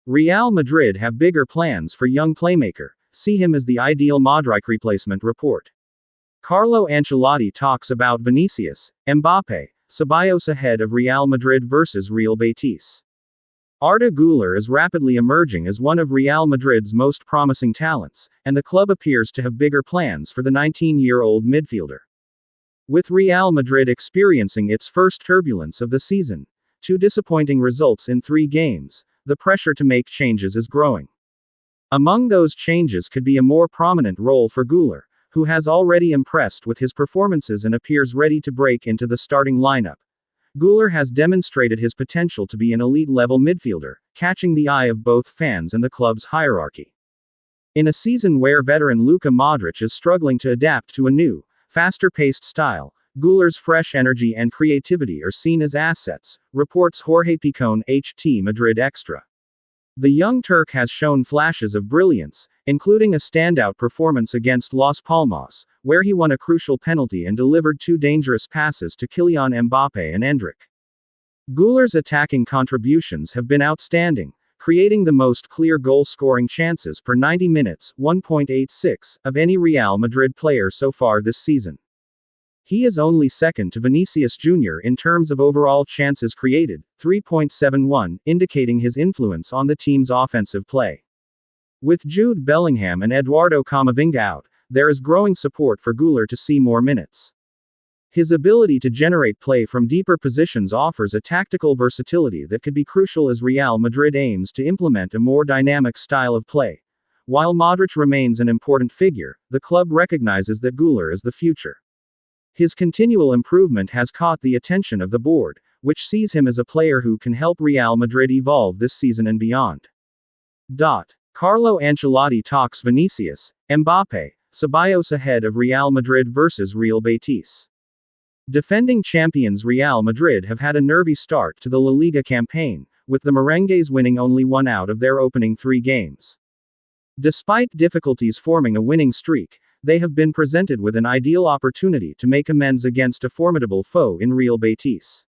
Real Madrid have bigger plans for young playmaker. See him as the ideal Modric replacement report. Carlo Ancelotti talks about Vinicius, Mbappe, Ceballos ahead of Real Madrid versus Real Betis. Arda Güler is rapidly emerging as one of Real Madrid's most promising talents, and the club appears to have bigger plans for the 19-year-old midfielder. With Real Madrid experiencing its first turbulence of the season, 2 disappointing results in 3 games, the pressure to make changes is growing. Among those changes could be a more prominent role for Güler, who has already impressed with his performances and appears ready to break into the starting lineup. Güler has demonstrated his potential to be an elite-level midfielder, catching the eye of both fans and the club's hierarchy. In a season where veteran Luka Modric is struggling to adapt to a new, faster-paced style, Güler's fresh energy and creativity are seen as assets, reports Jorge Picon HT Madrid Extra. The young Turk has shown flashes of brilliance, including a standout performance against Las Palmas, where he won a crucial penalty and delivered 2 dangerous passes to Kylian Mbappe and Endrick. Güler's attacking contributions have been outstanding, creating the most clear goal-scoring chances per 90 minutes, 1.86, of any Real Madrid player so far this season. He is only second to Vinicius Jr. in terms of overall chances created, 3.71, indicating his influence on the team's offensive play. With Jude Bellingham and Eduardo Camavinga out, there is growing support for Güler to see more minutes. His ability to generate play from deeper positions offers a tactical versatility that could be crucial as Real Madrid aims to implement a more dynamic style of play. While Modric remains an important figure, the club recognizes that Güler is the future. His continual improvement has caught the attention of the board, which sees him as a player who can help Real Madrid evolve this season and beyond. Carlo Ancelotti talks Vinicius, Mbappe, Ceballos ahead of Real Madrid versus Real Betis. Defending champions Real Madrid have had a nervy start to the La Liga campaign, with the Merengues winning only 1 out of their opening 3 games. Despite difficulties forming a winning streak, they have been presented with an ideal opportunity to make amends against a formidable foe in Real Betis.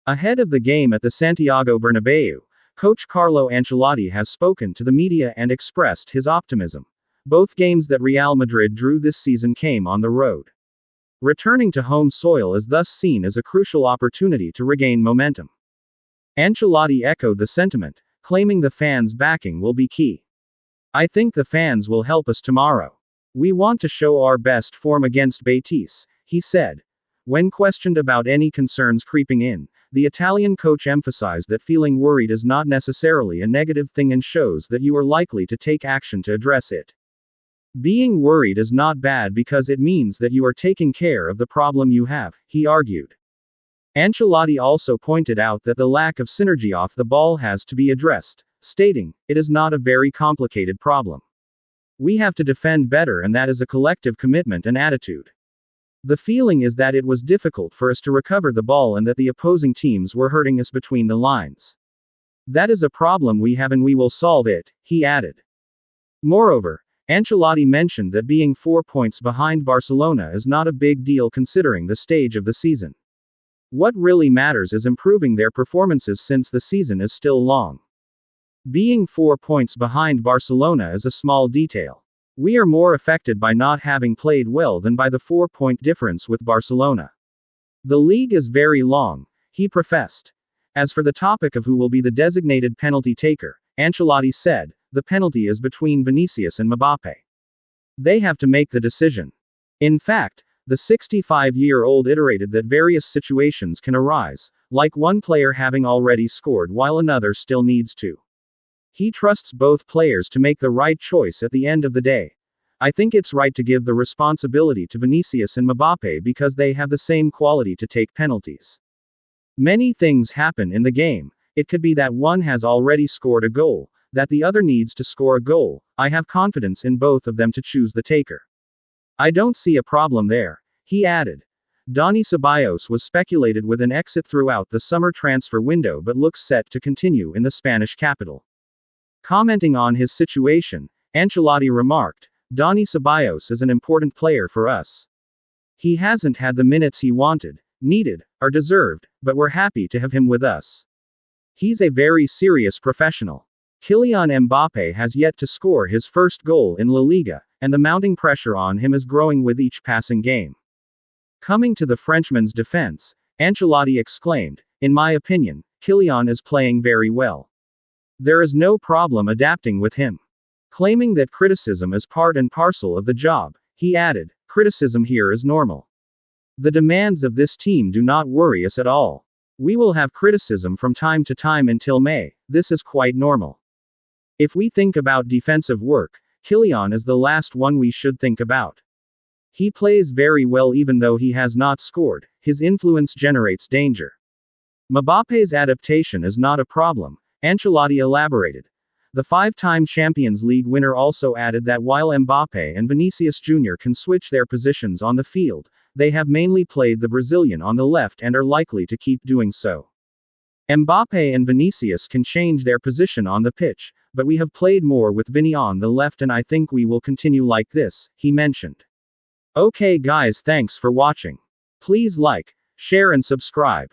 Ahead of the game at the Santiago Bernabeu, coach Carlo Ancelotti has spoken to the media and expressed his optimism. Both games that Real Madrid drew this season came on the road. Returning to home soil is thus seen as a crucial opportunity to regain momentum. Ancelotti echoed the sentiment, claiming the fans' backing will be key. "I think the fans will help us tomorrow. We want to show our best form against Betis," he said. When questioned about any concerns creeping in, the Italian coach emphasized that feeling worried is not necessarily a negative thing and shows that you are likely to take action to address it. "Being worried is not bad because it means that you are taking care of the problem you have," he argued. Ancelotti also pointed out that the lack of synergy off the ball has to be addressed, stating, "It is not a very complicated problem. We have to defend better, and that is a collective commitment and attitude. The feeling is that it was difficult for us to recover the ball and that the opposing teams were hurting us between the lines. That is a problem we have and we will solve it," he added. Moreover, Ancelotti mentioned that being 4 points behind Barcelona is not a big deal considering the stage of the season. What really matters is improving their performances since the season is still long. Being 4 points behind Barcelona is a small detail. We are more affected by not having played well than by the 4-point difference with Barcelona. The league is very long, he professed. As for the topic of who will be the designated penalty taker, Ancelotti said, "The penalty is between Vinicius and Mbappe. They have to make the decision." In fact, the 65-year-old iterated that various situations can arise, like one player having already scored while another still needs to. He trusts both players to make the right choice at the end of the day. "I think it's right to give the responsibility to Vinicius and Mbappe because they have the same quality to take penalties. Many things happen in the game. It could be that one has already scored a goal, that the other needs to score a goal. I have confidence in both of them to choose the taker. I don't see a problem there," he added. Dani Ceballos was speculated with an exit throughout the summer transfer window but looks set to continue in the Spanish capital. Commenting on his situation, Ancelotti remarked, "Dani Ceballos is an important player for us. He hasn't had the minutes he wanted, needed, or deserved, but we're happy to have him with us. He's a very serious professional. Kylian Mbappe has yet to score his first goal in La Liga, and the mounting pressure on him is growing with each passing game. Coming to the Frenchman's defense, Ancelotti exclaimed, "In my opinion, Kylian is playing very well. There is no problem adapting with him." Claiming that criticism is part and parcel of the job, he added, "Criticism here is normal. The demands of this team do not worry us at all. We will have criticism from time to time until May, this is quite normal. If we think about defensive work, Kylian is the last one we should think about. He plays very well even though he has not scored, his influence generates danger. Mbappe's adaptation is not a problem," Ancelotti elaborated. The five-time Champions League winner also added that while Mbappe and Vinicius Jr. can switch their positions on the field, they have mainly played the Brazilian on the left and are likely to keep doing so. Mbappe and Vinicius can change their position on the pitch, but we have played more with Vini on the left and I think we will continue like this, he mentioned. Okay guys, thanks for watching. Please like, share and subscribe.